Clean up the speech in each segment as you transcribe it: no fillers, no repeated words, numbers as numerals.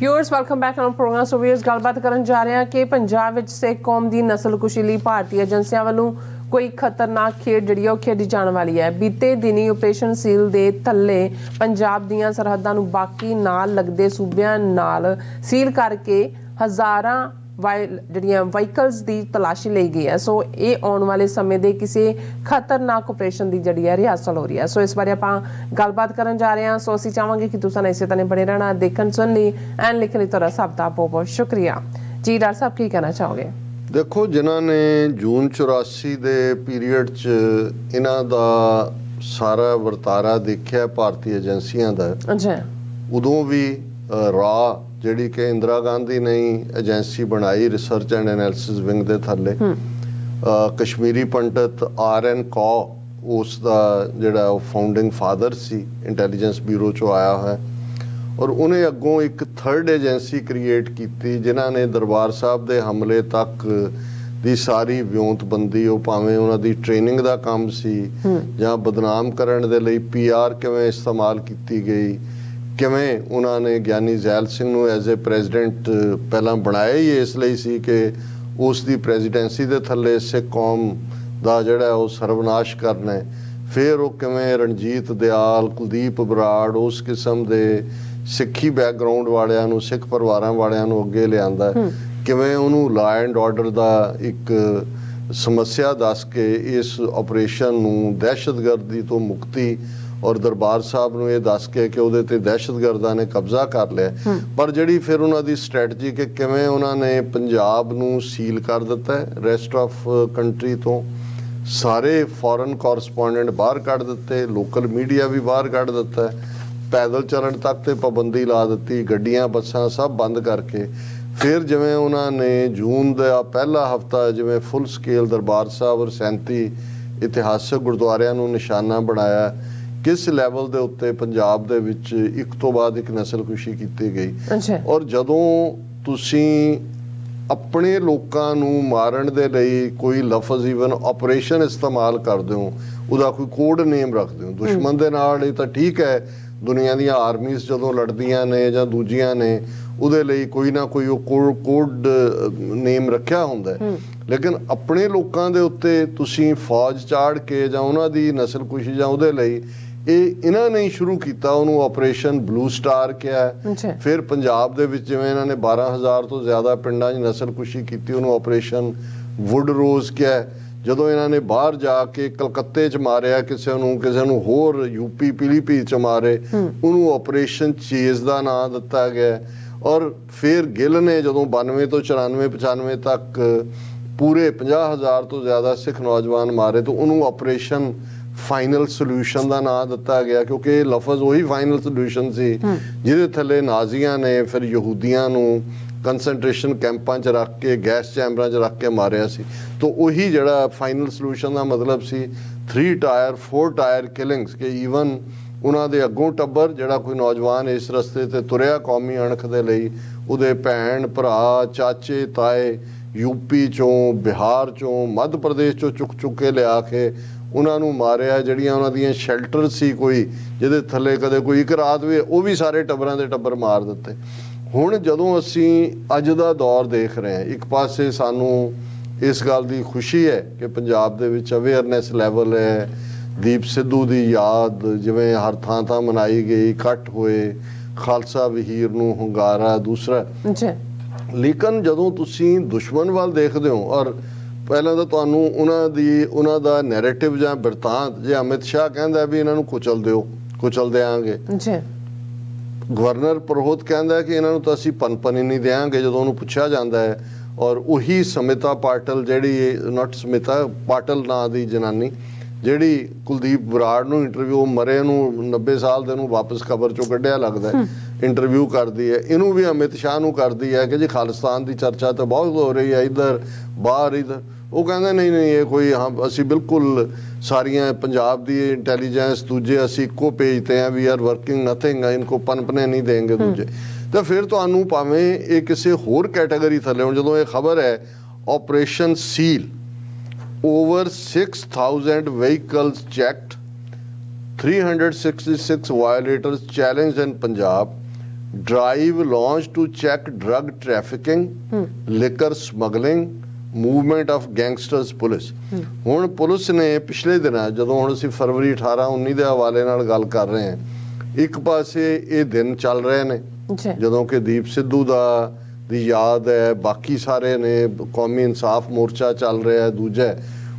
Viewers welcome back on programme. So viewers गलबात करन जा रहे हैं कि पंजाब विच सिख कौम दी नस्लकुशी लई भारतीय एजेंसियां वालों कोई खतरनाक खेड जिहड़ी है खेडी जाने वाली है। बीते दिनी ऑपरेशन सील दे थल्ले पंजाब दीयां सरहदां नूं बाकी नाल लगदे सूबियां नाल सील करके हज़ारां ਜਿਹੜੀਆਂ ਵਹੀਕਲਸ ਦੀ ਤਲਾਸ਼ੀ ਲਈ ਗਈ ਹੈ। ਸੋ ਇਹ ਆਉਣ ਵਾਲੇ ਸਮੇਂ ਦੇ ਕਿਸੇ ਖਤਰਨਾਕ ਆਪਰੇਸ਼ਨ ਦੀ ਜਿਹੜੀ ਹੈ ਰਿਹਰਸਲ ਹੋ ਰਹੀ ਹੈ। ਸੋ ਇਸ ਬਾਰੇ ਆਪਾਂ ਗੱਲਬਾਤ ਕਰਨ ਜਾ ਰਹੇ ਹਾਂ। ਸੋ ਅਸੀਂ ਚਾਹਾਂਗੇ ਕਿ ਤੁਸੀਂ ਇਸੇ ਤਰ੍ਹਾਂ ਬਣੇ ਰਹਿਣਾ, ਦੇਖਣ ਸੁਣ ਲਈ ਐਂਡ ਲਿਖਣ ਲਈ ਤੁਹਾਡਾ ਸਭ ਦਾ ਬਹੁਤ ਬਹੁਤ ਸ਼ੁਕਰੀਆ ਜੀ। ਡਾਕਟਰ ਸਾਹਿਬ ਕੀ ਕਹਿਣਾ ਚਾਹੋਗੇ? ਦੇਖੋ, ਜਿਨ੍ਹਾਂ ਨੇ ਜੂਨ 84 ਦੇ ਪੀਰੀਅਡ 'ਚ ਇਹਨਾਂ ਦਾ ਸਾਰਾ ਵਰਤਾਰਾ ਦੇਖਿਆ ਭਾਰਤੀ ਏਜੰਸੀਆਂ ਦਾ, ਅੱਛਾ, ਉਦੋਂ ਵੀ ਰਾ ਜਿਹੜੀ ਕਿ ਇੰਦਰਾ ਗਾਂਧੀ ਨੇ ਏਜੰਸੀ ਬਣਾਈ ਰਿਸਰਚ ਐਂਡ ਐਨਾਲਿਸਿਸ ਵਿੰਗ ਦੇ ਥੱਲੇ, ਕਸ਼ਮੀਰੀ ਪੰਡਤ RN ਕੌ ਉਸ ਦਾ ਜਿਹੜਾ ਉਹ ਫਾਊਂਡਿੰਗ ਫਾਦਰ ਸੀ, ਇੰਟੈਲੀਜੈਂਸ ਬਿਊਰੋ 'ਚੋਂ ਆਇਆ ਹੋਇਆ, ਔਰ ਉਹਨੇ ਅੱਗੋਂ ਇੱਕ ਥਰਡ ਏਜੰਸੀ ਕ੍ਰੀਏਟ ਕੀਤੀ ਜਿਨ੍ਹਾਂ ਨੇ ਦਰਬਾਰ ਸਾਹਿਬ ਦੇ ਹਮਲੇ ਤੱਕ ਦੀ ਸਾਰੀ ਵਿਉਂਤਬੰਦੀ, ਉਹ ਭਾਵੇਂ ਉਹਨਾਂ ਦੀ ਟ੍ਰੇਨਿੰਗ ਦਾ ਕੰਮ ਸੀ ਜਾਂ ਬਦਨਾਮ ਕਰਨ ਦੇ ਲਈ PR ਕਿਵੇਂ ਇਸਤੇਮਾਲ ਕੀਤੀ ਗਈ, ਕਿਵੇਂ ਉਹਨਾਂ ਨੇ ਗਿਆਨੀ ਜ਼ੈਲ ਸਿੰਘ ਨੂੰ ਐਜ਼ ਏ ਪ੍ਰੈਜ਼ੀਡੈਂਟ ਪਹਿਲਾਂ ਬਣਾਇਆ ਹੀ ਇਸ ਲਈ ਸੀ ਕਿ ਉਸ ਦੀ ਪ੍ਰੈਜ਼ੀਡੈਂਸੀ ਦੇ ਥੱਲੇ ਸਿੱਖ ਕੌਮ ਦਾ ਜਿਹੜਾ ਉਹ ਸਰਵਨਾਸ਼ ਕਰਨਾ ਹੈ। ਫਿਰ ਉਹ ਕਿਵੇਂ ਰਣਜੀਤ ਦਿਆਲ, ਕੁਲਦੀਪ ਬਰਾੜ, ਉਸ ਕਿਸਮ ਦੇ ਸਿੱਖੀ ਬੈਕਗਰਾਊਂਡ ਵਾਲਿਆਂ ਨੂੰ, ਸਿੱਖ ਪਰਿਵਾਰਾਂ ਵਾਲਿਆਂ ਨੂੰ ਅੱਗੇ ਲਿਆਂਦਾ, ਕਿਵੇਂ ਉਹਨੂੰ ਲਾ ਐਂਡ ਆਰਡਰ ਦਾ ਇੱਕ ਸਮੱਸਿਆ ਦੱਸ ਕੇ ਇਸ ਆਪਰੇਸ਼ਨ ਨੂੰ ਦਹਿਸ਼ਤਗਰਦੀ ਤੋਂ ਮੁਕਤੀ ਔਰ ਦਰਬਾਰ ਸਾਹਿਬ ਨੂੰ ਇਹ ਦੱਸ ਕੇ ਕਿ ਉਹਦੇ ਤੇ ਦਹਿਸ਼ਤਗਰਦਾਂ ਨੇ ਕਬਜ਼ਾ ਕਰ ਲਿਆ। ਪਰ ਜਿਹੜੀ ਫਿਰ ਉਹਨਾਂ ਦੀ ਸਟ੍ਰੈਟਜੀ ਕਿ ਕਿਵੇਂ ਉਹਨਾਂ ਨੇ ਪੰਜਾਬ ਨੂੰ ਸੀਲ ਕਰ ਦਿੱਤਾ ਰੈਸਟ ਆਫ ਕੰਟਰੀ ਤੋਂ, ਸਾਰੇ ਫੋਰਨ ਕੋਰਸਪੋਂਡੈਂਟ ਬਾਹਰ ਕੱਢ ਦਿੱਤੇ, ਲੋਕਲ ਮੀਡੀਆ ਵੀ ਬਾਹਰ ਕੱਢ ਦਿੱਤਾ, ਪੈਦਲ ਚੱਲਣ ਤੱਕ ਤੇ ਪਾਬੰਦੀ ਲਾ ਦਿੱਤੀ, ਗੱਡੀਆਂ ਬੱਸਾਂ ਸਭ ਬੰਦ ਕਰਕੇ ਫਿਰ ਜਿਵੇਂ ਉਹਨਾਂ ਨੇ ਜੂਨ ਦਾ ਪਹਿਲਾ ਹਫਤਾ ਜਿਵੇਂ ਫੁੱਲ ਸਕੇਲ ਦਰਬਾਰ ਸਾਹਿਬ ਔਰ 37 ਇਤਿਹਾਸਕ ਗੁਰਦੁਆਰਿਆਂ ਨੂੰ ਨਿਸ਼ਾਨਾ ਬਣਾਇਆ, ਕਿਸ ਲੈਵਲ ਦੇ ਉੱਤੇ ਪੰਜਾਬ ਦੇ ਵਿੱਚ ਇੱਕ ਤੋਂ ਬਾਅਦ ਇੱਕ ਨਸਲਕੁਸ਼ੀ ਕੀਤੀ ਗਈ। ਔਰ ਜਦੋਂ ਤੁਸੀਂ ਆਪਣੇ ਲੋਕਾਂ ਨੂੰ ਮਾਰਨ ਦੇ ਲਈ ਕੋਈ ਲਫ਼ਜ਼ ਈਵਨ ਆਪਰੇਸ਼ਨ ਇਸਤੇਮਾਲ ਕਰਦੇ ਹੋ, ਉਹਦਾ ਕੋਈ ਕੋਡ ਨੇਮ ਰੱਖਦੇ ਹੋ, ਦੁਸ਼ਮਣ ਦੇ ਨਾਲ ਇਹ ਤਾਂ ਠੀਕ ਹੈ, ਦੁਨੀਆ ਦੀਆਂ ਆਰਮੀਜ਼ ਜਦੋਂ ਲੜਦੀਆਂ ਨੇ ਜਾਂ ਦੂਜੀਆਂ ਨੇ ਉਹਦੇ ਲਈ ਕੋਈ ਨਾ ਕੋਈ ਉਹ ਕੋਡ ਨੇਮ ਰੱਖਿਆ ਹੁੰਦਾ, ਲੇਕਿਨ ਆਪਣੇ ਲੋਕਾਂ ਦੇ ਉੱਤੇ ਤੁਸੀਂ ਫੌਜ ਚਾੜ ਕੇ ਜਾਂ ਉਹਨਾਂ ਦੀ ਨਸਲਕੁਸ਼ੀ ਜਾਂ ਉਹਦੇ ਲਈ ਇਹਨਾਂ ਨੇ ਸ਼ੁਰੂ ਕੀਤਾ, ਉਹਨੂੰ ਆਪਰੇਸ਼ਨ ਬਲੂ ਸਟਾਰ ਕਿਹਾ। ਫਿਰ ਪੰਜਾਬ ਦੇ ਵਿੱਚ ਜਿਵੇਂ ਇਹਨਾਂ ਨੇ 12,000 ਤੋਂ ਜ਼ਿਆਦਾ ਪਿੰਡਾਂ 'ਚ ਨਸਲਕੁਸ਼ੀ ਕੀਤੀ, ਉਹਨੂੰ ਆਪਰੇਸ਼ਨ ਵੁੱਡ ਰੋਜ਼ ਕਿਹਾ। ਜਦੋਂ ਇਹਨਾਂ ਨੇ ਬਾਹਰ ਜਾ ਕੇ ਕਲਕੱਤੇ 'ਚ ਮਾਰਿਆ ਕਿਸੇ ਨੂੰ ਹੋਰ UP ਪੀਲੀਭੀਤ 'ਚ ਮਾਰੇ, ਉਹਨੂੰ ਆਪਰੇਸ਼ਨ ਚੇਜ਼ ਦਾ ਨਾਂ ਦਿੱਤਾ ਗਿਆ। ਔਰ ਫਿਰ ਗਿੱਲ ਨੇ ਜਦੋਂ 92 ਤੋਂ 94 95 ਤੱਕ ਪੂਰੇ 50,000 ਤੋਂ ਜ਼ਿਆਦਾ ਸਿੱਖ ਨੌਜਵਾਨ ਮਾਰੇ ਤਾਂ ਉਹਨੂੰ ਆਪਰੇਸ਼ਨ ਫਾਈਨਲ ਸੋਲਿਊਸ਼ਨ ਦਾ ਨਾਂ ਦਿੱਤਾ ਗਿਆ, ਕਿਉਂਕਿ ਇਹ ਲਫ਼ਜ਼ ਉਹੀ ਫਾਈਨਲ ਸੋਲਿਊਸ਼ਨ ਸੀ ਜਿਹਦੇ ਥੱਲੇ ਨਾਜ਼ੀਆਂ ਨੇ ਫਿਰ ਯਹੂਦੀਆਂ ਨੂੰ ਕੰਸੈਂਟਰੇਸ਼ਨ ਕੈਂਪਾਂ 'ਚ ਰੱਖ ਕੇ, ਗੈਸ ਚੈਂਬਰਾਂ 'ਚ ਰੱਖ ਕੇ ਮਾਰਿਆ ਸੀ। ਤਾਂ ਉਹੀ ਜਿਹੜਾ ਫਾਈਨਲ ਸੋਲਿਊਸ਼ਨ ਦਾ ਮਤਲਬ ਸੀ 3 ਟਾਇਰ 4 ਟਾਇਰ ਕਿਲਿੰਗਸ, ਕਿ ਈਵਨ ਉਹਨਾਂ ਦੇ ਅੱਗੋਂ ਟੱਬਰ ਜਿਹੜਾ ਕੋਈ ਨੌਜਵਾਨ ਇਸ ਰਸਤੇ ਤੇ ਤੁਰਿਆ ਕੌਮੀ ਅਣਖ ਦੇ ਲਈ, ਉਹਦੇ ਭੈਣ ਭਰਾ, ਚਾਚੇ ਤਾਏ UP 'ਚੋਂ, ਬਿਹਾਰ 'ਚੋਂ, ਮੱਧ ਪ੍ਰਦੇਸ਼ 'ਚੋਂ ਚੁੱਕ ਕੇ ਲਿਆ ਕੇ ਉਹਨਾਂ ਨੂੰ ਮਾਰਿਆ। ਜਿਹੜੀਆਂ ਉਹਨਾਂ ਦੀਆਂ ਸ਼ੈਲਟਰ ਸੀ ਕੋਈ ਜਿਹਦੇ ਥੱਲੇ ਕਦੇ ਕੋਈ ਇੱਕ ਰਾਤ ਵੀ, ਉਹ ਵੀ ਸਾਰੇ ਟੱਬਰਾਂ ਦੇ ਟੱਬਰ ਮਾਰ ਦਿੱਤੇ। ਹੁਣ ਜਦੋਂ ਅਸੀਂ ਅੱਜ ਦਾ ਦੌਰ ਦੇਖ ਰਹੇ ਹਾਂ, ਇੱਕ ਪਾਸੇ ਸਾਨੂੰ ਇਸ ਗੱਲ ਦੀ ਖੁਸ਼ੀ ਹੈ ਕਿ ਪੰਜਾਬ ਦੇ ਵਿੱਚ ਅਵੇਅਰਨੈਸ ਲੈਵਲ ਹੈ, ਦੀਪ ਸਿੱਧੂ ਦੀ ਯਾਦ ਜਿਵੇਂ ਹਰ ਥਾਂ ਮਨਾਈ ਗਈ, ਇਕੱਠ ਹੋਏ, ਖਾਲਸਾ ਵਹੀਰ ਨੂੰ ਹੁੰਗਾਰਾ, ਦੂਸਰਾ। ਲੇਕਿਨ ਜਦੋਂ ਤੁਸੀਂ ਦੁਸ਼ਮਣ ਵੱਲ ਦੇਖਦੇ ਹੋ, ਔਰ ਪਹਿਲਾਂ ਤਾਂ ਤੁਹਾਨੂੰ ਉਹਨਾਂ ਦਾ ਨੈਰੇਟਿਵ ਜਾਂ ਬਿਰਤਾਂਤ, ਜੇ ਅਮਿਤ ਸ਼ਾਹ ਕਹਿੰਦਾ ਵੀ ਇਹਨਾਂ ਨੂੰ ਕੁਚਲ ਦਿਆਂਗੇ, ਗਵਰਨਰ ਪ੍ਰੋਹਤ ਕਹਿੰਦਾ ਕਿ ਇਹਨਾਂ ਨੂੰ ਤਾਂ ਅਸੀਂ ਪਨਪਨ ਹੀ ਨਹੀਂ ਦਿਆਂਗੇ ਜਦੋਂ ਉਹਨੂੰ ਪੁੱਛਿਆ ਜਾਂਦਾ ਹੈ, ਔਰ ਉਹੀ ਸਮਿਤਾ ਪਾਟਲ, ਜਿਹੜੀ ਨਾਟ ਸਮਿਤਾ ਪਾਟਲ ਨਾਂ ਦੀ ਜਨਾਨੀ, ਜਿਹੜੀ ਕੁਲਦੀਪ ਬਰਾੜ ਨੂੰ ਇੰਟਰਵਿਊ, ਮਰੇ ਨੂੰ 90 ਸਾਲ ਦੇ ਨੂੰ ਵਾਪਸ ਕਬਰ ਚੋਂ ਕੱਢਿਆ ਲੱਗਦਾ, ਇੰਟਰਵਿਊ ਕਰਦੀ ਹੈ, ਇਹਨੂੰ ਵੀ ਅਮਿਤ ਸ਼ਾਹ ਨੂੰ ਕਰਦੀ ਹੈ ਕਿ ਜੀ ਖਾਲਿਸਤਾਨ ਦੀ ਚਰਚਾ ਤਾਂ ਬਹੁਤ ਹੋ ਰਹੀ ਹੈ ਇੱਧਰ ਬਾਹਰ ਇੱਧਰ। ਉਹ ਕਹਿੰਦਾ ਨਹੀਂ ਇਹ ਕੋਈ, ਹਾਂ ਅਸੀਂ ਬਿਲਕੁਲ ਸਾਰੀਆਂ ਪੰਜਾਬ ਦੀ ਇੰਟੈਲੀਜੈਂਸ ਦੂਜੇ ਅਸੀਂ ਇੱਕੋ ਪੇਜ 'ਤੇ ਆ, ਵੀ ਆਰ ਵਰਕਿੰਗ ਨਥਿੰਗ, ਇਨਕੋ ਪਨਪਨੇ ਨਹੀਂ ਦੇਂਗੇ ਦੂਜੇ। ਤਾਂ ਫਿਰ ਤੁਹਾਨੂੰ ਭਾਵੇਂ ਇਹ ਕਿਸੇ ਹੋਰ ਕੈਟਾਗਰੀ ਥੱਲੇ ਹੁਣ, ਜਦੋਂ ਇਹ ਖਬਰ ਹੈ operation seal, over 6,000 vehicles checked, 366 violators challenged in Punjab, drive launch to check drug trafficking, liquor smuggling, movement of gangsters police. ਹੁਣ ਪੁਲਿਸ ਨੇ ਪਿਛਲੇ ਦਿਨਾਂ, ਜਦੋਂ ਹੁਣ ਅਸੀਂ ਫਰਵਰੀ 18-19 ਦੇ ਹਵਾਲੇ ਨਾਲ ਗੱਲ ਕਰ ਰਹੇ ਹਾਂ, ਇੱਕ ਪਾਸੇ ਇਹ ਦਿਨ ਚੱਲ ਰਹੇ ਨੇ ਜਦੋਂ ਕਿ ਦੀਪ ਸਿੱਧੂ ਦੀ ਯਾਦ ਹੈ, ਬਾਕੀ ਸਾਰੇ ਨੇ, ਕੌਮੀ ਇਨਸਾਫ ਮੋਰਚਾ ਚੱਲ ਰਿਹਾ ਹੈ, ਦੂਜਾ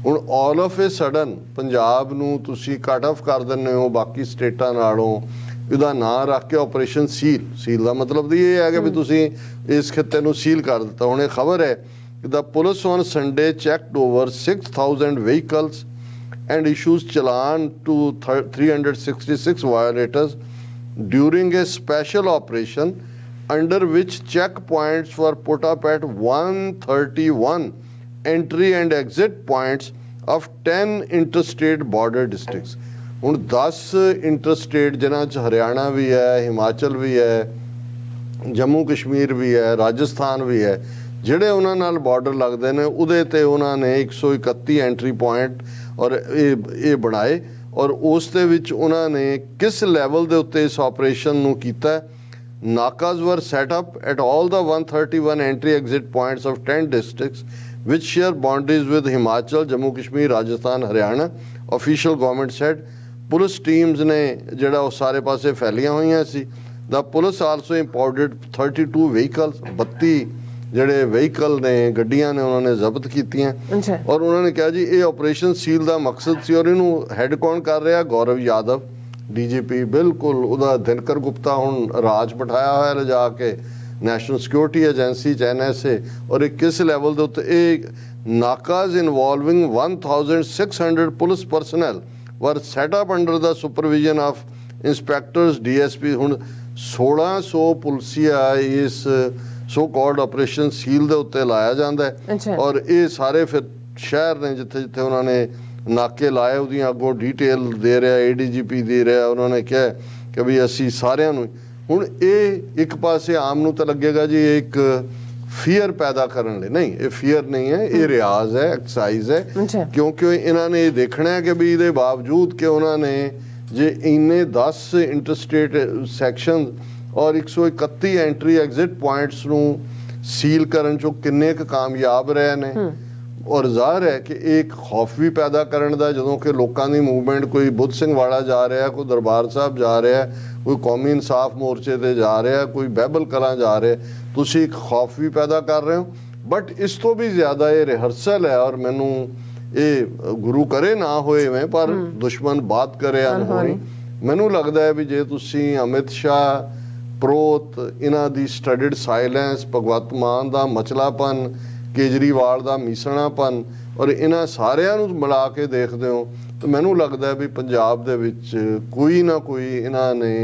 ਹੁਣ all of A sudden Punjab ਨੂੰ ਤੁਸੀਂ ਕੱਟ ਆਫ ਕਰ ਦਿੰਦੇ ਹੋ ਬਾਕੀ ਸਟੇਟਾਂ ਨਾਲੋਂ। ਇਹਦਾ ਨਾਂ ਰੱਖ ਕੇ ਆਪਰੇਸ਼ਨ ਸੀਲ ਦਾ ਮਤਲਬ ਇਹ ਹੈ ਕਿ ਵੀ ਤੁਸੀਂ ਇਸ ਖਿੱਤੇ ਨੂੰ ਸੀਲ ਕਰ ਦਿੱਤਾ। ਹੁਣ ਇਹ ਖਬਰ ਹੈ ਕਿ the police on Sunday checked over 6000 vehicles and issues challan to 366 violators during a special operation under which checkpoints were put up at 131 entry and exit points of 10 interstate border districts. ਹੁਣ 10 interstate ਜਿਨ੍ਹਾਂ 'ਚ ਹਰਿਆਣਾ ਵੀ ਹੈ, ਹਿਮਾਚਲ ਵੀ ਹੈ, ਜੰਮੂ ਕਸ਼ਮੀਰ ਵੀ ਹੈ, ਰਾਜਸਥਾਨ ਵੀ ਹੈ, ਜਿਹੜੇ ਉਹਨਾਂ ਨਾਲ ਬਾਰਡਰ ਲੱਗਦੇ ਨੇ, ਉਹਦੇ ਤੇ ਉਹਨਾਂ ਨੇ 131 ਐਂਟਰੀ ਪੁਆਇੰਟ ਔਰ ਇਹ ਬਣਾਏ। ਔਰ ਉਸ ਦੇ ਵਿੱਚ ਉਹਨਾਂ ਨੇ ਕਿਸ ਲੈਵਲ ਦੇ ਉੱਤੇ ਇਸ ਆਪਰੇਸ਼ਨ ਨੂੰ ਕੀਤਾ। ਨਾਕਾਜ਼ ਵਰ set up at all the 131 entry exit points of 10 districts which share boundaries with Himachal, Jammu Kashmir, Rajasthan, Haryana, official government said. Police teams ਨੇ ਜਿਹੜਾ ਉਹ ਸਾਰੇ ਪਾਸੇ ਫੈਲੀਆਂ ਹੋਈਆਂ ਸੀ। ਦਾ ਪੁਲਿਸ ਆਲਸੋ ਇੰਪੋਰਟਡ 32 ਵਹੀਕਲਸ, 32 ਜਿਹੜੇ ਵਹੀਕਲ ਨੇ, ਗੱਡੀਆਂ ਨੇ, ਉਹਨਾਂ ਨੇ ਜ਼ਬਤ ਕੀਤੀਆਂ। ਔਰ ਉਹਨਾਂ ਨੇ ਕਿਹਾ ਜੀ ਇਹ ਆਪਰੇਸ਼ਨ ਸੀਲ ਦਾ ਮਕਸਦ ਸੀ। ਔਰ ਇਹਨੂੰ ਹੈਡ ਕੌਣ ਕਰ ਰਿਹਾ? ਗੌਰਵ ਯਾਦਵ, DGP। ਬਿਲਕੁਲ ਉਹਦਾ ਦਿਨਕਰ ਗੁਪਤਾ ਹੁਣ ਰਾਜ ਬਿਠਾਇਆ ਹੋਇਆ ਲਿਜਾ ਕੇ ਨੈਸ਼ਨਲ ਸਿਕਿਉਰਿਟੀ ਏਜੰਸੀ 'ਚ, NSA। ਔਰ ਇਹ ਕਿਸ ਲੈਵਲ ਦੇ ਉੱਤੇ? ਇਹ nakas involving 1600 police personnel were set up under the supervision of inspectors, DSP। ਹੁਣ 1600 ਪੁਲਸੀਆ ਇਸ ਸੋ ਕਾਲਡ ਆਪਰੇਸ਼ਨ ਸੀਲ ਦੇ ਉੱਤੇ ਲਾਇਆ ਜਾਂਦਾ ਹੈ। ਔਰ ਇਹ ਸਾਰੇ ਫਿਰ ਸ਼ਹਿਰ ਨੇ ਜਿੱਥੇ ਜਿੱਥੇ ਉਹਨਾਂ ਨੇ ਨਾਕੇ ਲਾਏ, ਉਹਦੀਆਂ ਅੱਗੋਂ ਡੀਟੇਲ ਦੇ ਰਿਹਾ ADGP ਦੇ ਰਿਹਾ। ਉਹਨਾਂ ਨੇ ਕਿਹਾ ਕਿ ਵੀ ਅਸੀਂ ਸਾਰਿਆਂ ਨੂੰ, ਹੁਣ ਇਹ ਇੱਕ ਪਾਸੇ ਆਮ ਨੂੰ ਤਾਂ ਲੱਗੇਗਾ ਜੀ ਇਹ ਇੱਕ ਫੀਅਰ ਪੈਦਾ ਕਰਨ ਲਈ, ਨਹੀਂ, ਇਹ ਫੀਅਰ ਨਹੀਂ ਹੈ, ਇਹ ਰਿਆਜ਼ ਹੈ, ਐਕਸਰਸਾਈਜ਼ ਹੈ। ਕਿਉਂਕਿ ਇਹਨਾਂ ਨੇ ਇਹ ਦੇਖਣਾ ਹੈ ਕਿ ਵੀ ਇਹਦੇ ਬਾਵਜੂਦ ਕਿ ਉਹਨਾਂ ਨੇ ਜੇ ਇੰਨੇ 10 ਇੰਟਰਸਟੇਟ ਸੈਕਸ਼ਨ ਔਰ 131 ਐਂਟਰੀ ਐਗਜ਼ਿਟ ਪੁਆਇੰਟਸ ਨੂੰ ਸੀਲ ਕਰਨ 'ਚੋਂ ਕਿੰਨੇ ਕੁ ਕਾਮਯਾਬ ਰਹੇ ਨੇ। ਔਰ ਜ਼ਾਹਰ ਹੈ ਕਿ ਇਹ ਇੱਕ ਖੌਫ ਵੀ ਪੈਦਾ ਕਰਨ ਦਾ, ਜਦੋਂ ਕਿ ਲੋਕਾਂ ਦੀ ਮੂਵਮੈਂਟ, ਕੋਈ ਬੁੱਧ ਸਿੰਘ ਵਾਲਾ ਜਾ ਰਿਹਾ, ਕੋਈ ਦਰਬਾਰ ਸਾਹਿਬ ਜਾ ਰਿਹਾ, ਕੋਈ ਕੌਮੀ ਇਨਸਾਫ ਮੋਰਚੇ ਤੇ ਜਾ ਰਿਹਾ, ਕੋਈ ਬਹਿਬਲ ਕਲਾਂ ਜਾ ਰਿਹਾ, ਤੁਸੀਂ ਇੱਕ ਖੌਫ ਵੀ ਪੈਦਾ ਕਰ ਰਹੇ ਹੋ। ਬਟ ਇਸ ਤੋਂ ਵੀ ਜ਼ਿਆਦਾ ਇਹ ਰਿਹਰਸਲ ਹੈ। ਔਰ ਮੈਨੂੰ ਇਹ ਗੁਰੂ ਕਰੇ ਨਾ ਹੋਏ ਮੈਂ, ਪਰ ਦੁਸ਼ਮਣ ਬਾਤ ਕਰੇ ਅਨਹੋਣੀ। ਮੈਨੂੰ ਲੱਗਦਾ ਹੈ ਵੀ ਜੇ ਤੁਸੀਂ ਅਮਿਤ ਸ਼ਾਹ, ਪ੍ਰੋਤ, ਇਹਨਾਂ ਦੀ ਸਟੱਡਡ ਸਾਇਲੈਂਸ, ਭਗਵੰਤ ਮਾਨ ਦਾ ਮਚਲਾਪਨ, ਕੇਜਰੀਵਾਲ ਦਾ ਮੀਸਣਾਪਨ, ਔਰ ਇਹਨਾਂ ਸਾਰਿਆਂ ਨੂੰ ਮਿਲਾ ਕੇ ਦੇਖਦੇ ਹੋ ਤਾਂ ਮੈਨੂੰ ਲੱਗਦਾ ਵੀ ਪੰਜਾਬ ਦੇ ਵਿੱਚ ਕੋਈ ਨਾ ਕੋਈ ਇਹਨਾਂ ਨੇ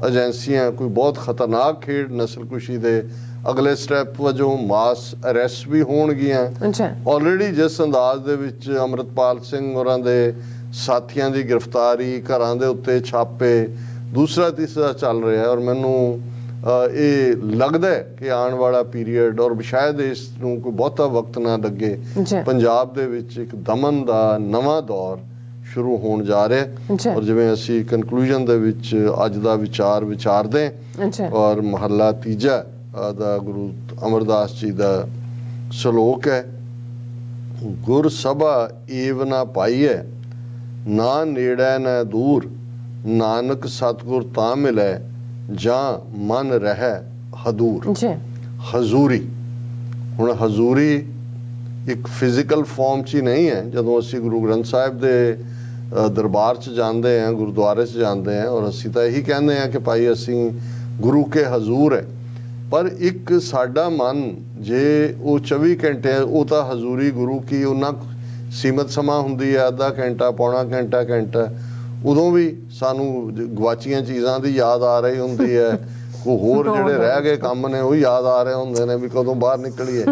ਏਜੰਸੀਆਂ ਕੋਈ ਬਹੁਤ ਖਤਰਨਾਕ ਖੇਡ ਨਸਲਕੁਸ਼ੀ ਦੇ ਅਗਲੇ ਸਟੈਪ ਵਜੋਂ ਮਾਸ ਅਰੈਸਟ ਵੀ ਹੋਣਗੀਆਂ। ਆਲਰੇਡੀ ਜਿਸ ਅੰਦਾਜ਼ ਦੇ ਵਿੱਚ ਅੰਮ੍ਰਿਤਪਾਲ ਸਿੰਘ ਹੋਰਾਂ ਦੇ ਸਾਥੀਆਂ ਦੀ ਗ੍ਰਿਫਤਾਰੀ, ਘਰਾਂ ਦੇ ਉੱਤੇ ਛਾਪੇ, ਦੂਸਰਾ ਤੀਸਰਾ ਚੱਲ ਰਿਹਾ। ਔਰ ਮੈਨੂੰ ਇਹ ਲੱਗਦਾ ਹੈ ਕਿ ਆਉਣ ਵਾਲਾ ਪੀਰੀਅਡ, ਔਰ ਸ਼ਾਇਦ ਇਸ ਨੂੰ ਕੋਈ ਬਹੁਤਾ ਵਕਤ ਨਾ ਲੱਗੇ, ਪੰਜਾਬ ਦੇ ਵਿੱਚ ਇੱਕ ਦਮਨ ਦਾ ਨਵਾਂ ਦੌਰ ਸ਼ੁਰੂ ਹੋਣ ਜਾ ਰਿਹਾ। ਔਰ ਜਿਵੇਂ ਅਸੀਂ ਕਨਕਲੂਜਨ ਦੇ ਵਿੱਚ ਅੱਜ ਦਾ ਵਿਚਾਰ ਵਿਚਾਰਦੇ, ਔਰ ਮਹੱਲਾ ਤੀਜਾ ਦਾ ਗੁਰੂ ਅਮਰਦਾਸ ਜੀ ਦਾ ਸ਼ਲੋਕ ਹੈ, ਗੁਰ ਸਭਾ ਏਵ ਨਾ ਪਾਈਐ, ਨਾ ਨੇੜੈ ਨਾ ਦੂਰ, ਨਾਨਕ ਸਤਿਗੁਰ ਤਾਂ ਮਿਲੈ, ਜਾਂ ਮਨ ਰਹਿ ਹਦੂਰ। ਹਜ਼ੂਰੀ, ਹੁਣ ਹਜ਼ੂਰੀ ਇੱਕ ਫਿਜ਼ੀਕਲ ਫਾਰਮ 'ਚ ਹੀ ਨਹੀਂ ਹੈ। ਜਦੋਂ ਅਸੀਂ ਗੁਰੂ ਗ੍ਰੰਥ ਸਾਹਿਬ ਦੇ ਦਰਬਾਰ 'ਚ ਜਾਂਦੇ ਹਾਂ, ਗੁਰਦੁਆਰੇ 'ਚ ਜਾਂਦੇ ਹਾਂ, ਔਰ ਅਸੀਂ ਤਾਂ ਇਹੀ ਕਹਿੰਦੇ ਹਾਂ ਕਿ ਭਾਈ ਅਸੀਂ ਗੁਰੂ ਕੇ ਹਜ਼ੂਰ ਹੈ। ਪਰ ਇੱਕ ਸਾਡਾ ਮਨ ਜੇ ਉਹ 24 ਘੰਟੇ, ਉਹ ਤਾਂ ਹਜ਼ੂਰੀ ਗੁਰੂ ਕੀ ਉਹਨਾਂ ਸੀਮਤ ਸਮਾਂ ਹੁੰਦੀ ਹੈ, ਅੱਧਾ ਘੰਟਾ, ਪੌਣਾ ਘੰਟਾ, ਉਦੋਂ ਵੀ ਸਾਨੂੰ ਗਵਾਚੀਆਂ ਚੀਜ਼ਾਂ ਦੀ ਯਾਦ ਆ ਰਹੀ ਹੁੰਦੀ ਹੈ, ਕੋਈ ਹੋਰ ਜਿਹੜੇ ਰਹਿ ਗਏ ਕੰਮ ਨੇ ਉਹ ਯਾਦ ਆ ਰਹੇ ਹੁੰਦੇ ਨੇ ਵੀ ਕਦੋਂ ਬਾਹਰ ਨਿਕਲੀਏ।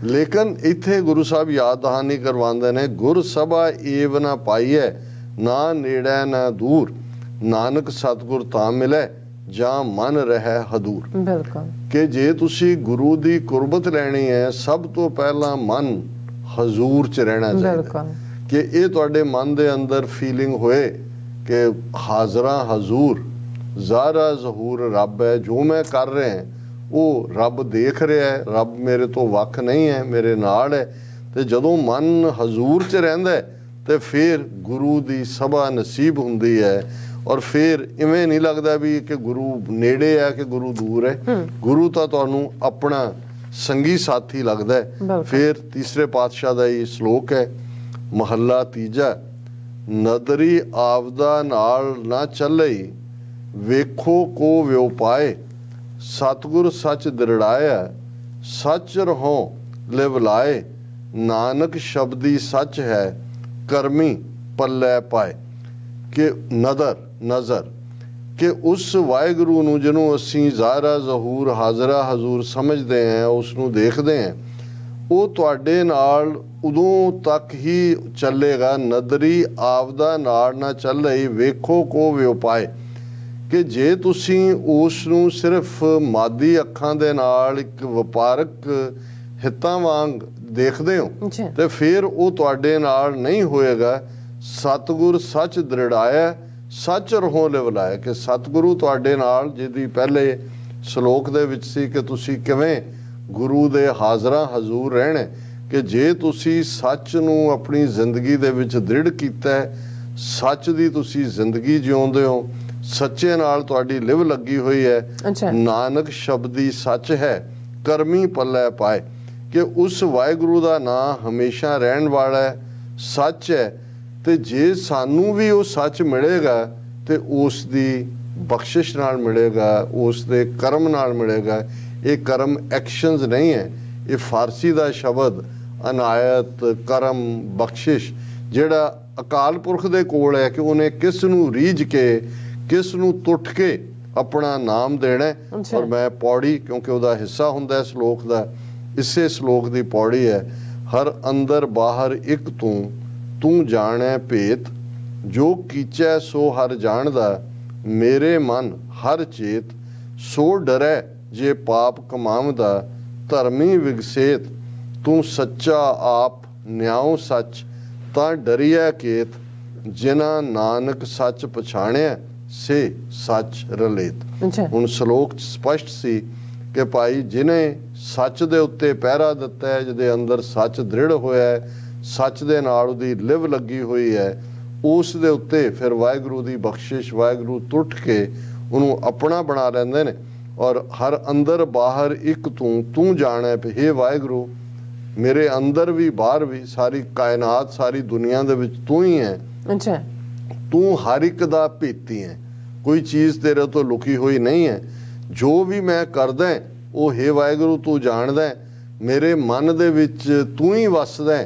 ਲੇਕਿਨ ਇੱਥੇ ਗੁਰੂ ਸਾਹਿਬ ਯਾਦ ਦਹਾਨੀ ਕਰਵਾਉਂਦੇ ਨੇ, ਗੁਰ ਸਭਾ ਏਵ ਨਾ ਪਾਈਐ, ਨਾ ਨੇੜੈ ਨਾ ਦੂਰ, ਨਾਨਕ ਸਤਿਗੁਰ ਤਾਂ ਮਿਲੈ, ਜਾਂ ਮਨ ਰਹਿ ਹਦੂਰ। ਬਿਲਕੁਲ, ਕਿ ਜੇ ਤੁਸੀਂ ਗੁਰੂ ਦੀ ਕੁਰਬਤ ਲੈਣੀ ਹੈ, ਸਭ ਤੋਂ ਪਹਿਲਾਂ ਮਨ ਹਜ਼ੂਰ 'ਚ ਰਹਿਣਾ ਚਾਹੀਦਾ। ਕਿ ਇਹ ਤੁਹਾਡੇ ਮਨ ਦੇ ਅੰਦਰ ਫੀਲਿੰਗ ਹੋਏ ਕਿ ਹਾਜ਼ਰਾ ਹਜ਼ੂਰ, ਜ਼ਾਹਰਾ ਜ਼ਹੂਰ ਰੱਬ ਹੈ। ਜੋ ਮੈਂ ਕਰ ਰਿਹਾ ਉਹ ਰੱਬ ਦੇਖ ਰਿਹਾ ਹੈ, ਰੱਬ ਮੇਰੇ ਤੋਂ ਵੱਖ ਨਹੀਂ ਹੈ, ਮੇਰੇ ਨਾਲ ਹੈ। ਤੇ ਜਦੋਂ ਮਨ ਹਜ਼ੂਰ 'ਚ ਰਹਿੰਦਾ ਹੈ ਤੇ ਫਿਰ ਗੁਰੂ ਦੀ ਸਭਾ ਨਸੀਬ ਹੁੰਦੀ ਹੈ। ਔਰ ਫਿਰ ਇਵੇਂ ਨਹੀਂ ਲੱਗਦਾ ਵੀ ਕਿ ਗੁਰੂ ਨੇੜੇ ਹੈ ਕਿ ਗੁਰੂ ਦੂਰ ਹੈ। ਗੁਰੂ ਤਾਂ ਤੁਹਾਨੂੰ ਆਪਣਾ ਸੰਗੀ ਸਾਥੀ ਲੱਗਦਾ ਹੈ। ਫਿਰ ਤੀਸਰੇ ਪਾਤਸ਼ਾਹ ਦਾ ਇਹ ਸ਼ਲੋਕ ਹੈ, ਮਹੱਲਾ ਤੀਜਾ, ਨਦਰੀ ਆਵਦਾ ਨਾਲ ਨਾ ਚੱਲਈ, ਵੇਖੋ ਕੋ ਵਿਉ ਪਾਏ, ਸਤਿਗੁਰ ਸੱਚ ਦ੍ਰਿੜਾਇਆ, ਸੱਚ ਰਹੋ ਲਿਵ ਲਾਏ, ਨਾਨਕ ਸ਼ਬਦੀ ਸੱਚ ਹੈ, ਕਰਮੀ ਪੱਲੇ ਪਾਏ। ਕਿ ਨਜ਼ਰ ਕਿ ਉਸ ਵਾਹਿਗੁਰੂ ਨੂੰ ਜਿਹਨੂੰ ਅਸੀਂ ਜ਼ਾਹਰਾ ਜ਼ਹੂਰ ਹਾਜ਼ਰਾ ਹਜ਼ੂਰ ਸਮਝਦੇ ਹਾਂ, ਉਸ ਨੂੰ ਦੇਖਦੇ ਹਾਂ, ਉਹ ਤੁਹਾਡੇ ਨਾਲ ਉਦੋਂ ਤੱਕ ਹੀ ਚੱਲੇਗਾ। ਨਦਰੀ ਆਵਦਾ ਨਾਲ ਨਾ ਚੱਲਈ, ਵੇਖੋ ਕੋ ਵਿਉ ਪਾਏ। ਕਿ ਜੇ ਤੁਸੀਂ ਉਸ ਨੂੰ ਸਿਰਫ ਮਾਦੀ ਅੱਖਾਂ ਦੇ ਨਾਲ ਇੱਕ ਵਪਾਰਕ ਹਿੱਤਾਂ ਵਾਂਗ ਦੇਖਦੇ ਹੋ ਤੇ ਫਿਰ ਉਹ ਤੁਹਾਡੇ ਨਾਲ ਨਹੀਂ ਹੋਏਗਾ। ਸਤਿਗੁਰ ਸੱਚ ਦ੍ਰਿੜਾਇਆ, ਸੱਚ ਰਹੋ ਲਿਵ ਲਾਇਆ। ਕਿ ਸਤਿਗੁਰੂ ਤੁਹਾਡੇ ਨਾਲ, ਜਿਹਦੀ ਪਹਿਲੇ ਸ਼ਲੋਕ ਦੇ ਵਿੱਚ ਸੀ ਕਿ ਤੁਸੀਂ ਕਿਵੇਂ ਗੁਰੂ ਦੇ ਹਾਜ਼ਰਾ ਹਜ਼ੂਰ ਰਹਿਣਾ, ਕਿ ਜੇ ਤੁਸੀਂ ਸੱਚ ਨੂੰ ਆਪਣੀ ਜ਼ਿੰਦਗੀ ਦੇ ਵਿੱਚ ਦ੍ਰਿੜ ਕੀਤਾ ਹੈ, ਸੱਚ ਦੀ ਤੁਸੀਂ ਜ਼ਿੰਦਗੀ ਜਿਉਂਦੇ ਹੋ, ਸੱਚੇ ਨਾਲ ਤੁਹਾਡੀ ਲਿਵ ਲੱਗੀ ਹੋਈ ਹੈ, ਨਾਨਕ ਸ਼ਬਦੀ ਸੱਚ ਹੈ, ਕਰਮੀ ਪੱਲੇ ਪਾਏ। ਕਿ ਉਸ ਵਾਹਿਗੁਰੂ ਦਾ ਨਾਂ ਹਮੇਸ਼ਾ ਰਹਿਣ ਵਾਲਾ ਹੈ, ਸੱਚ ਹੈ। ਤੇ ਜੇ ਸਾਨੂੰ ਵੀ ਉਹ ਸੱਚ ਮਿਲੇਗਾ ਤੇ ਉਸ ਦੀ ਬਖਸ਼ਿਸ਼ ਨਾਲ ਮਿਲੇਗਾ, ਉਸ ਦੇ ਕਰਮ ਨਾਲ ਮਿਲੇਗਾ। ਇਹ ਕਰਮ ਐਕਸ਼ਨਸ ਨਹੀਂ ਹੈ, ਇਹ ਫਾਰਸੀ ਦਾ ਸ਼ਬਦ ਅਨਾਇਤ, ਕਰਮ, ਬਖਸ਼ਿਸ਼, ਜਿਹੜਾ ਅਕਾਲ ਪੁਰਖ ਦੇ ਕੋਲ ਹੈ ਕਿ ਉਹਨੇ ਕਿਸ ਨੂੰ ਰੀਝ ਕੇ, ਕਿਸ ਨੂੰ ਟੁੱਟ ਕੇ ਆਪਣਾ ਨਾਮ ਦੇਣਾ। ਔਰ ਮੈਂ ਪੌੜੀ, ਕਿਉਂਕਿ ਉਹਦਾ ਹਿੱਸਾ ਹੁੰਦਾ ਹੈ ਸ਼ਲੋਕ ਦਾ, ਇਸੇ ਸ਼ਲੋਕ ਦੀ ਪੌੜੀ ਹੈ, ਹਰ ਅੰਦਰ ਬਾਹਰ ਇੱਕ ਤੂੰ ਜਾਣੈ ਭੇਤ, ਜੋ ਕੀਚੈ ਸੋ ਹਰ ਜਾਣਦਾ, ਮੇਰੇ ਮਨ ਹਰ ਚੇਤ, ਸੋ ਡਰੈ ਜੇ ਪਾਪ ਕਮਾਵਦਾ, ਧਰਮੀ ਵਿਗਸੇਤ, ਤੂੰ ਸੱਚਾ ਆਪ ਨਿਆਉ ਸੱਚ, ਤਾਂ ਡਰੀਐ ਕੇਤ, ਜਿਨਾ ਨਾਨਕ ਸੱਚ ਪਛਾਣਿਆ, ਸੇ ਸੱਚ ਰਲੇਤ। ਹੁਣ ਸ਼ਲੋਕ ਸਪਸ਼ਟ ਸੀ ਕਿ ਭਾਈ ਜਿਹਨੇ ਸੱਚ ਦੇ ਉੱਤੇ ਪਹਿਰਾ ਦਿੱਤਾ ਹੈ, ਜਿਹਦੇ ਅੰਦਰ ਸੱਚ ਦ੍ਰਿੜ ਹੋਇਆ ਹੈ, ਸੱਚ ਦੇ ਨਾਲ ਉਹਦੀ ਲਿਵ ਲੱਗੀ ਹੋਈ ਹੈ, ਉਸ ਦੇ ਉੱਤੇ ਫਿਰ ਵਾਹਿਗੁਰੂ ਦੀ ਬਖਸ਼ਿਸ਼, ਵਾਹਿਗੁਰੂ ਟੁੱਟ ਕੇ ਉਹਨੂੰ ਆਪਣਾ ਬਣਾ ਲੈਂਦੇ ਨੇ। ਔਰ ਹਰ ਅੰਦਰ ਬਾਹਰ ਇੱਕ ਤੂੰ ਜਾਣੈ, ਹੇ ਵਾਹਿਗੁਰੂ ਮੇਰੇ ਅੰਦਰ ਵੀ ਬਾਹਰ ਵੀ, ਸਾਰੀ ਕਾਇਨਾਤ, ਸਾਰੀ ਦੁਨੀਆ ਦੇ ਵਿੱਚ ਤੂੰ ਹੀ ਹੈ। ਤੂੰ ਹਰ ਇੱਕ ਦਾ ਭੇਤੀ ਹੈ, ਕੋਈ ਚੀਜ਼ ਤੇਰੇ ਤੋਂ ਲੁਕੀ ਹੋਈ ਨਹੀਂ ਹੈ। ਜੋ ਵੀ ਮੈਂ ਕਰਦਾ ਉਹ ਹੇ ਵਾਹਿਗੁਰੂ ਤੂੰ ਜਾਣਦਾ, ਮੇਰੇ ਮਨ ਦੇ ਵਿੱਚ ਤੂੰ ਹੀ ਵਸਦਾ,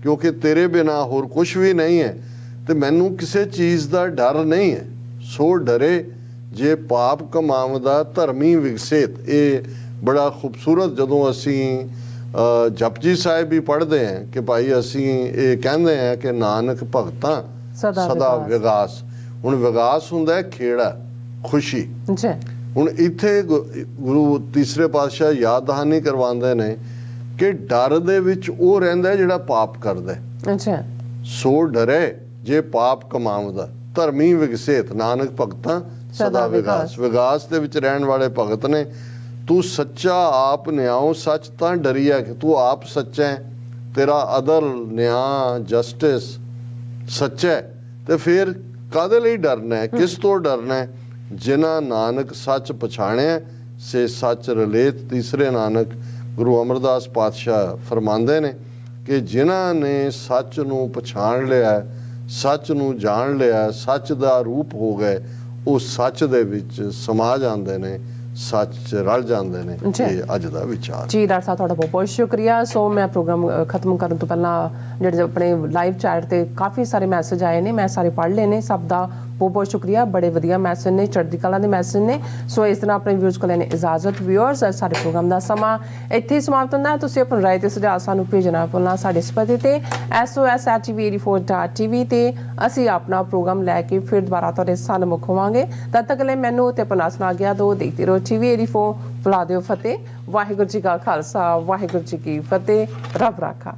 ਕਿਉਂਕਿ ਤੇਰੇ ਬਿਨਾ ਹੋਰ ਕੁਝ ਵੀ ਨਹੀਂ ਹੈ ਤੇ ਮੈਨੂੰ ਕਿਸੇ ਚੀਜ਼ ਦਾ ਡਰ ਨਹੀਂ ਹੈ। ਸੋ ਡਰੇ ਜੇ ਪਾਪ ਕਮਾਵਦਾ, ਧਰਮੀ ਵਿਗਸੇਤ। ਇਹ ਬੜਾ ਖੂਬਸੂਰਤ, ਜਦੋਂ ਅਸੀਂ ਜਪਜੀ ਸਾਹਿਬ ਵੀ ਪੜ੍ਹਦੇ ਹਾਂ ਕਿ ਭਾਈ ਅਸੀਂ ਇਹ ਕਹਿੰਦੇ ਹਾਂ ਕਿ ਨਾਨਕ ਭਗਤਾਂ ਸਦਾ ਵਿਗਾਸ। ਹੁਣ ਵਿਗਾਸ ਹੁੰਦਾ ਖੇੜਾ, ਖੁਸ਼ੀ। ਹੁਣ ਇੱਥੇ ਗੁਰੂ ਤੀਸਰੇ ਪਾਤਸ਼ਾਹ ਯਾਦ ਦਹਾਨੀ ਕਰਵਾਉਂਦੇ ਨੇ ਕਿ ਡਰ ਦੇ ਵਿੱਚ ਉਹ ਰਹਿੰਦਾ ਜਿਹੜਾ ਪਾਪ ਕਰਦਾ। ਸੋ ਡਰੇ ਜੇ ਪਾਪ ਕਮਾਵਦਾ, ਧਰਮੀ ਵਿਗਸੇਤ, ਨਾਨਕ ਭਗਤਾਂ ਸਦਾ ਵਿਗਾਸ। ਵਿਗਾਸ ਦੇ ਵਿੱਚ ਰਹਿਣ ਵਾਲੇ ਭਗਤ ਨੇ। ਤੂੰ ਸੱਚਾ ਆਪ ਨਿਆਉ ਸੱਚ, ਤਾਂ ਡਰੀਆ ਕਿ ਤੂੰ ਆਪ ਸੱਚਾ ਹੈ, ਤੇਰਾ ਅਦਲ, ਨਿਆਂ, ਜਸਟਿਸ ਸੱਚਾ ਹੈ, ਤੇ ਫਿਰ ਕਾਹਦੇ ਲਈ ਡਰਨਾ ਹੈ, ਕਿਸ ਤੋਂ ਡਰਨਾ ਹੈ? ਜਿਨ੍ਹਾਂ ਨਾਨਕ ਸੱਚ ਪਛਾਣਿਆ, ਸੇ ਸੱਚ ਰਲੇਤ। ਤੀਸਰੇ ਨਾਨਕ ਗੁਰੂ ਅਮਰਦਾਸ ਪਾਤਸ਼ਾਹ ਫਰਮਾਉਂਦੇ ਨੇ ਕਿ ਜਿਨ੍ਹਾਂ ਨੇ ਸੱਚ ਨੂੰ ਪਛਾਣ ਲਿਆ, ਸੱਚ ਨੂੰ ਜਾਣ ਲਿਆ, ਸੱਚ ਦਾ ਰੂਪ ਹੋ ਗਏ, ਉਹ ਸੱਚ ਦੇ ਵਿੱਚ ਸਮਾ ਜਾਂਦੇ ਨੇ, ਸੱਚ ਰਲ ਜਾਂਦੇ ਨੇ। ਇਹ ਅੱਜ ਦਾ ਵਿਚਾਰ ਜੀ। ਡਾਕਟਰ ਸਾਹਿਬ ਤੁਹਾਡਾ ਬਹੁਤ ਬਹੁਤ ਸ਼ੁਕਰੀਆ। ਸੋ ਮੈਂ ਪ੍ਰੋਗਰਾਮ ਖਤਮ ਕਰਨ ਤੋਂ ਪਹਿਲਾਂ ਜਿਹੜੇ ਆਪਣੇ ਲਾਈਵ ਚੈਟ ਤੇ ਕਾਫੀ ਸਾਰੇ ਮੈਸੇਜ ਆਏ ਨੇ, ਮੈਂ ਸਾਰੇ ਪੜ੍ਹ ਲਏ ਨੇ। ਸਭ ਦਾ ਬਹੁਤ ਬਹੁਤ ਸ਼ੁਕਰੀਆ, ਬੜੇ ਵਧੀਆ ਮੈਸੇਜ ਨੇ, ਚੜ੍ਹਦੀ ਕਲਾ ਦੇ ਮੈਸੇਜ ਨੇ। ਸੋ ਇਸ ਤਰ੍ਹਾਂ ਆਪਣੇ ਵਿਊਅਰਸ ਕੋਲ ਲੈਣੇ ਇਜਾਜ਼ਤ। ਵਿਊਅਰਸ, ਸਾਡੇ ਪ੍ਰੋਗਰਾਮ ਦਾ ਸਮਾਂ ਇੱਥੇ ਹੀ ਸਮਾਪਤ ਹੁੰਦਾ ਹੈ। ਤੁਸੀਂ ਆਪਣੀ ਰਾਏ ਤੇ ਸੁਝਾਅ ਸਾਨੂੰ ਭੇਜਣਾ ਭੁੱਲਣਾ ਸਾਡੇ ਇਸ ਪਤੇ ਤੇ sos@tv84.tv ਤੇ ਅਸੀਂ ਆਪਣਾ ਪ੍ਰੋਗਰਾਮ ਲੈ ਕੇ ਫਿਰ ਦੁਬਾਰਾ ਤੁਹਾਡੇ ਸਨਮੁਖ ਹੋਵਾਂਗੇ। ਤਦ ਤੱਕ ਲਈ ਮੈਨੂੰ ਤੇ ਆਪਣਾ ਸੁਣਾ ਗਿਆ ਦੋ ਦੇਖਦੇ ਰਹੋ TV84। ਬੁਲਾ ਦਿਓ ਫਤਿਹ। ਵਾਹਿਗੁਰੂ ਜੀ ਕਾ ਖਾਲਸਾ, ਵਾਹਿਗੁਰੂ ਜੀ ਕੀ ਫਤਿਹ। ਰੱਬ ਰਾਖਾ।